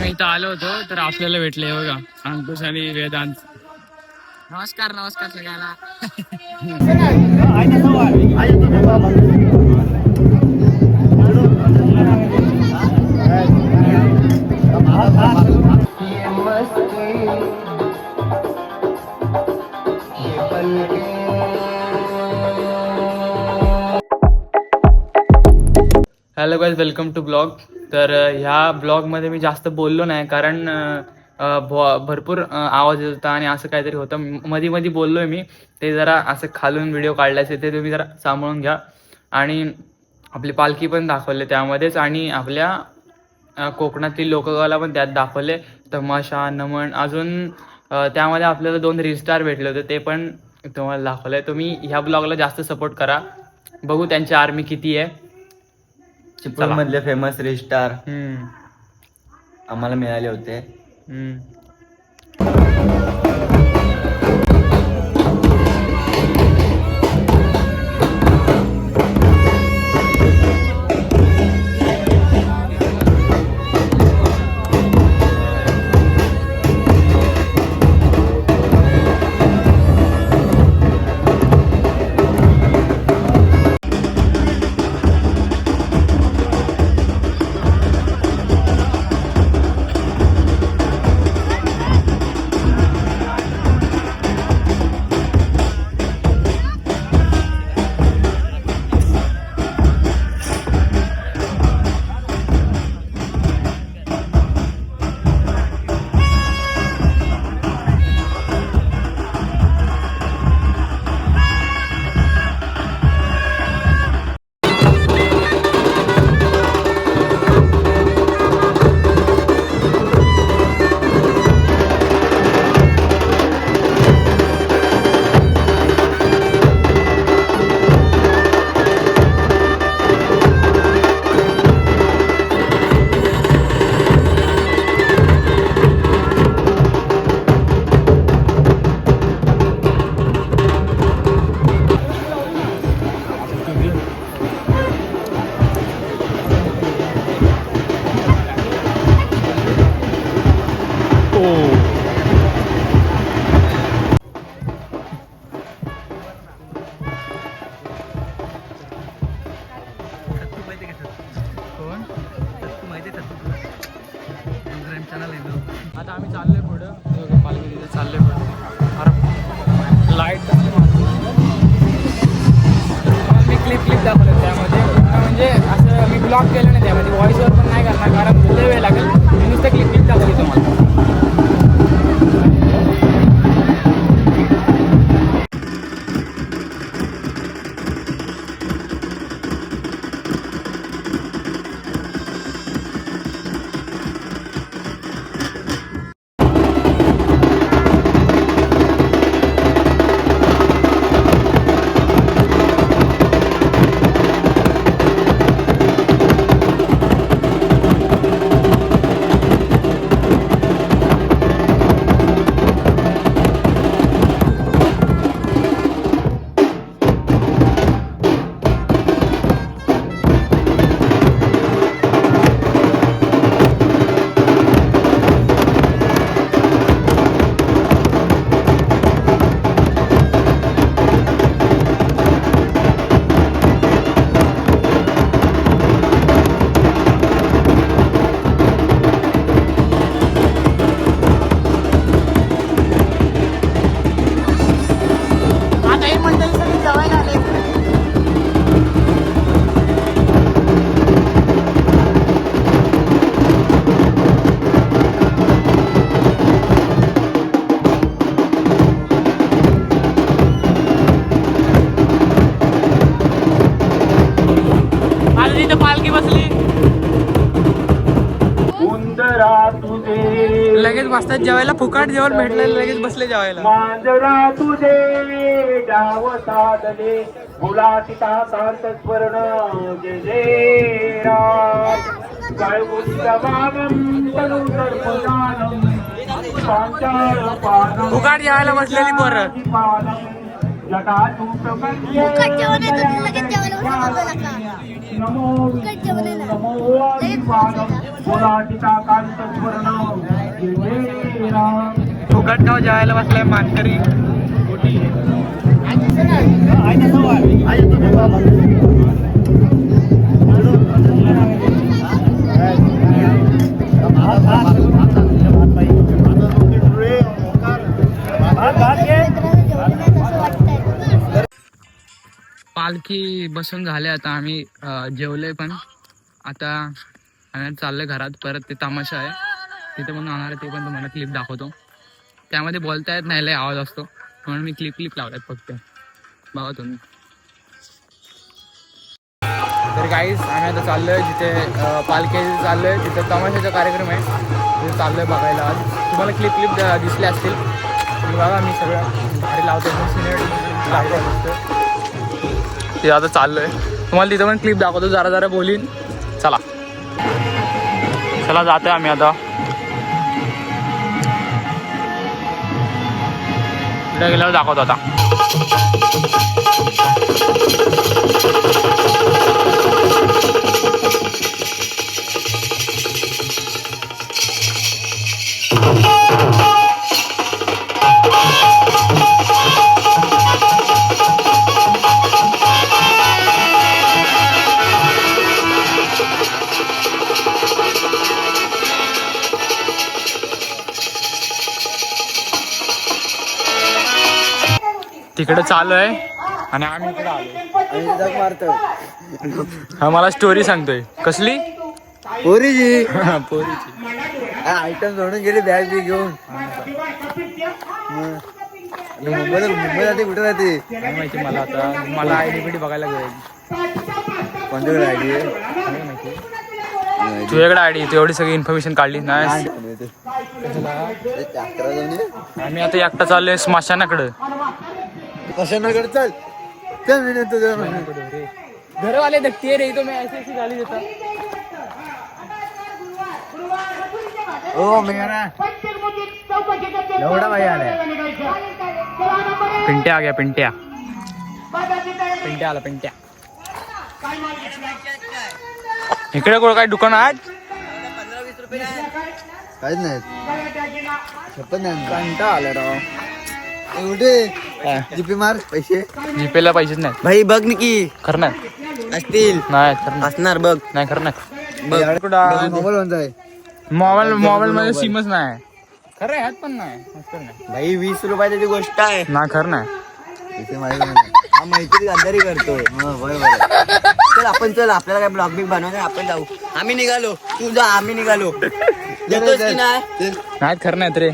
आम्ही इथं आलो होतो तर आपल्याला भेटले बघा अंकुश आणि वेदांत. नमस्कार नमस्कार सगळ्यांना. Hello guys, welcome to blog. तर ह्या ब्लॉगमध्ये मी जास्त बोललो नाही कारण भरपूर आवाज येत होता आणि असं काहीतरी होतं. मध्ये मध्ये बोललो आहे मी, ते जरा असं खालून व्हिडिओ काढल्याचे ते तुम्ही जरा सांभाळून घ्या. आणि आपली पालखी पण दाखवले त्यामध्येच आणि आपल्या कोकणातील लोककला पण त्यात दाखवले. तमाशा, नमन, अजून त्यामध्ये आपल्याला 2 रील भेटले होते ते पण तुम्हाला दाखवले. तुम्ही ह्या ब्लॉगला जास्त सपोर्ट करा. बघू त्यांची आर्मी किती आहे. चिपळूण मधले फेमस रिस्टार हम्म. आम्हाला मिळाले होते. आता आम्ही चाललोय पुढं, पालखी तिथे चाललोय पुढं. अरे लाईट मी क्लिप दाखवलं त्यामध्ये, म्हणजे असं मी ब्लॉग केलं नाही त्यामध्ये, व्हॉइसवर पण नाही करणार कारण लय वेळ लागेल. मी नुसतं क्लिप दाखवली तुम्हाला. लगेच बसतात जेवायला, फुकाट जेवण भेटलं लगेच बसले जेवायला. मांजरा तुझे डाव साधले फुलाचिता कांत स्वर्ण जय जय राम काळगुंजा वामं तनु सर्पदानम पांचाळ पानम. फुकाट जेवायला बसलेली पोरं. फुकट जेवण आहे तर लगेच जेवायला बसू नका. नमो फुकट जेवण आहे ना नमो बोला सीता कांत स्वर्ण जय जय राम. फुकटगाव जेवायला बसलाय मानकरी. पालखी बसून झाले आता आम्ही जेवलोय पण आता आम्ही चाललोय घरात. परत ते तमाशा आहे तिथे पण होणार आहे, ते पण तुम्हाला क्लिप दाखवतो. त्यामध्ये बोलता येत नाही, लय आवाज असतो म्हणून मी क्लिप लावल्यात फक्त, बघा तुम्ही. तर गाईज आम्ही आता चाललोय जिथे पालखी चाललोय तिथे तमाशाचा कार्यक्रम आहे, तिथे चाललोय बघायला. आज तुम्हाला क्लिप दिसले असतील, बघा मी सगळं भारी लावतो ते. आता चाललोय तुम्हाला तिथं पण क्लिप दाखवतो, जरा बोलीन. चला जातोय आम्ही आता. पुढे गेल्यावर दाखवतो आता. तिकडे चालू आहे आणि आम्ही इकडे आलो. हा मला स्टोरी सांगतोय. कसली? पोरीची पोरीची. आयटम सोडून गेली बॅग बी घेऊन. मुंबईला राहते कुठे राहते काय माहिती मला. आता मला आयडी बघायला गेली. कोणत्याकडे आयडी आहे तुझ्याकडे आयडी, तू एवढी सगळी इन्फॉर्मेशन काढली नाही. आम्ही आता एकटा चाललोय स्मशानाकडे. कशाकडे चल चल मी तुझं घरवाले देखते रे, तो मैं ऐसी गाली देता. ओ मेरा एवढा भाई आलाय. पिंट्या आ गया. पिंट्या आला. पिंट्या इकडे कुठं काय दुकान आहे? काहीच नाही. छप्पन नाही. कंटाळा आला राव. कुठे जीपे मार पैसे. जीपेला पैसेच नाही भाई बघ निकी खरं नाही. असतील नाही खरं नाही. असणार बघ. नाही खरं नाही. मोबाईल कोणता आहे? मोबाईल मध्ये सिमच नाही. खरं ह्यात पण नाही. भाई 20 रुपयाची गोष्ट आहे. ना खरं नाही. इथे हा मैत्री गद्दारी करतो. चल आपण चल, आपल्याला काय ब्लॉग बिग बनवायचं, आपण जाऊ. आम्ही निघालो, तू जा. आम्ही निघालो. येतोस की नाही? नाही खरं नाही रे.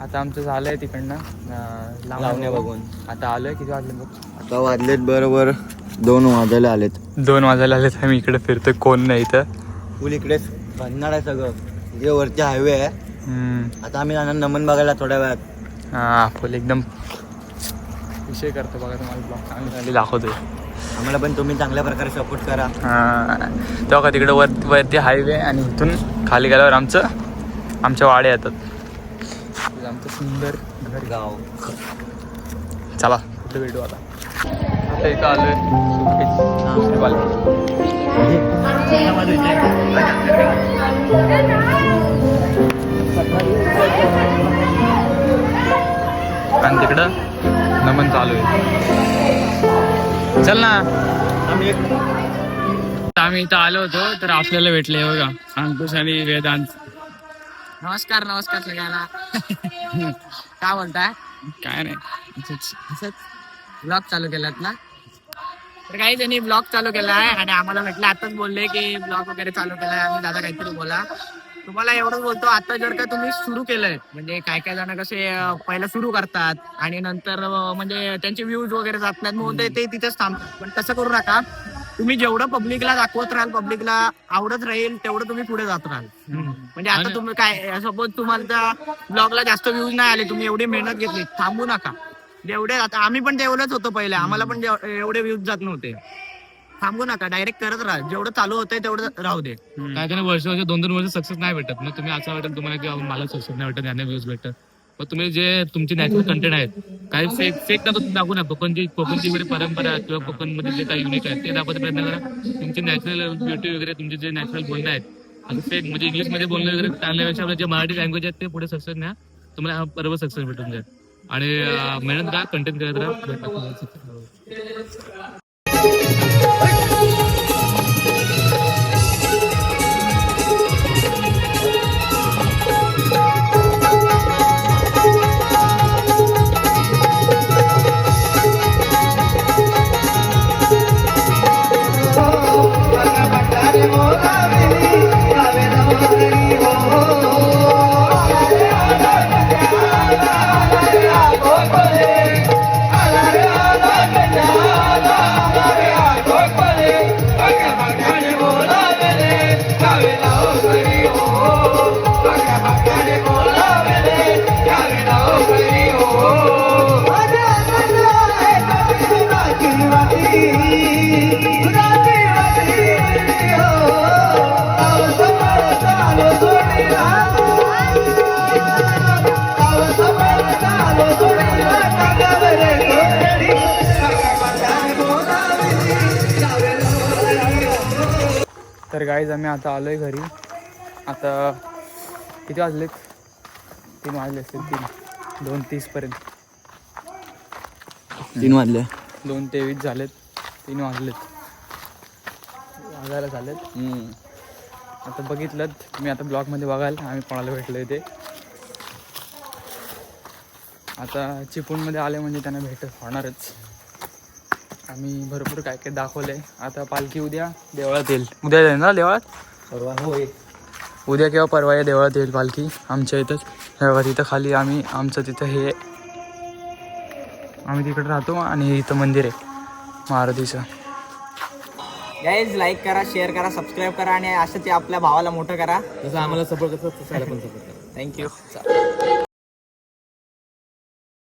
आता आमचं झालंय तिकडनं लावण्या बघून. आता आलोय. किती वाजले बघ? आता वाजलेत बरोबर 2 वाजायला आलेत. 2 वाजायला आलेत. आम्ही इकडे फिरतोय, कोण नाही इथं. फुल इकडेच बनणार आहे सगळं. इकडे वरती हायवे आहे. आता आम्ही जाणार नमन बघायला थोड्या वेळात. हा फुल एकदम विषय करतो बघा. तुम्हाला ब्लॉग चांगली दाखवतोय. आम्हाला पण तुम्ही चांगल्या प्रकारे सपोर्ट करा. तेव्हा का तिकडे वरती हायवे आणि इथून खाली गेल्यावर आमच्या वाड्या येतात. आमचं सुंदर घर गाव. चला कुठे भेटू आता. इथं आलोय आणि तिकडं नमन चालू आहे. चल ना. आम्ही इथं आलो होतो तर आपल्याला भेटले बघा अंकुश आणि वेदांत. नमस्कार सगळ्यांना. काय बोलताय? काय नाही, ब्लॉग चालू केलात ना. तर काही जणी ब्लॉग चालू केला आहे आणि आम्हाला म्हटलं आताच बोलले की ब्लॉग वगैरे चालू केलाय. आम्ही दादा काहीतरी बोला. तुम्हाला एवढंच बोलतो, आता जर का तुम्ही सुरू केलंय म्हणजे काय जण कसे पहिला सुरू करतात आणि नंतर म्हणजे त्यांचे व्ह्यूज वगैरे जात नाहीत, मग ते तिथेच थांबतात. पण तसं करू नका. तुम्ही जेवढं पब्लिकला दाखवत राहाल, पब्लिकला आवडत राहील तेवढं तुम्ही पुढे जात राहाल. म्हणजे आता तुम्ही काय सपोज तुम्हाला त्या ब्लॉगला जास्त व्ह्यूज नाही आले, तुम्ही एवढी मेहनत घेतली, थांबू नका. जेवढे आता आम्ही पण तेवढंच होतो पहिले, आम्हाला पण एवढे व्ह्यूज जात नव्हते. थांबू नका, डायरेक्ट करत राहा. जेवढं चालू होतंय तेवढं राहू दे. काय त्यांना वर्ष 2-2 वर्ष सक्सेस नाही भेटत. मग तुम्ही असं वाटेल तुम्हाला की मला सक्सेस नाही भेटत, यांना व्ह्यूज भेटत. पण तुम्ही जे तुमचे नॅचरल कंटेंट आहेत, काही फेक ना तुम्ही दाखवू नका. कोकणची वगैरे परंपरा किंवा कोकणमध्ये जे काही युनिक आहे ते दाखवायचा प्रयत्न करा. तुमची नॅचरल ब्युटी वगैरे, तुमचे जे नॅचरल बोलणं आहेत, असं फेक म्हणजे इंग्लिशमध्ये बोलणं वगैरे टाळण्यापेक्षा आपल्या जे मराठी लँग्वेज आहेत ते पुढे सक्सेस न्या. तुम्हाला बरोबर सक्सेस भेटून जाईल. आणि मेहनत करा, कंटेंट करत राहा. तर गाईज आम्ही आता आलोय घरी. आता किती वाजलेत? 3 वाजले असतील. 2:30 पर्यंत. 3 वाजले. 2:23 झालेत. 3 वाजलेत. वाजायला झालेत. आता बघितलं तुम्ही, आता ब्लॉगमध्ये बघाल आम्ही कोणाला भेटलो ते. आता चिपळूणमध्ये आले म्हणजे त्यांना भेट होणारच. आम्ही भरपूर काय काय दाखवलंय. आता पालखी उद्या देवळात येईल. उद्या येईल ना देवळात? परवा होय. उद्या किंवा परवा या देवळात येईल पालखी आमच्या इथंच. तिथं खाली आमचं तिथं हे आम्ही तिकडे राहतो आणि इथं मंदिर आहे मारुतीचं. गाईज लाईक करा, शेअर करा, सबस्क्राईब करा आणि असंच आपल्या भावाला मोठं करा. जसं आम्हाला सपोर्ट करतो तसं पण सपोर्ट करा. थँक्यू.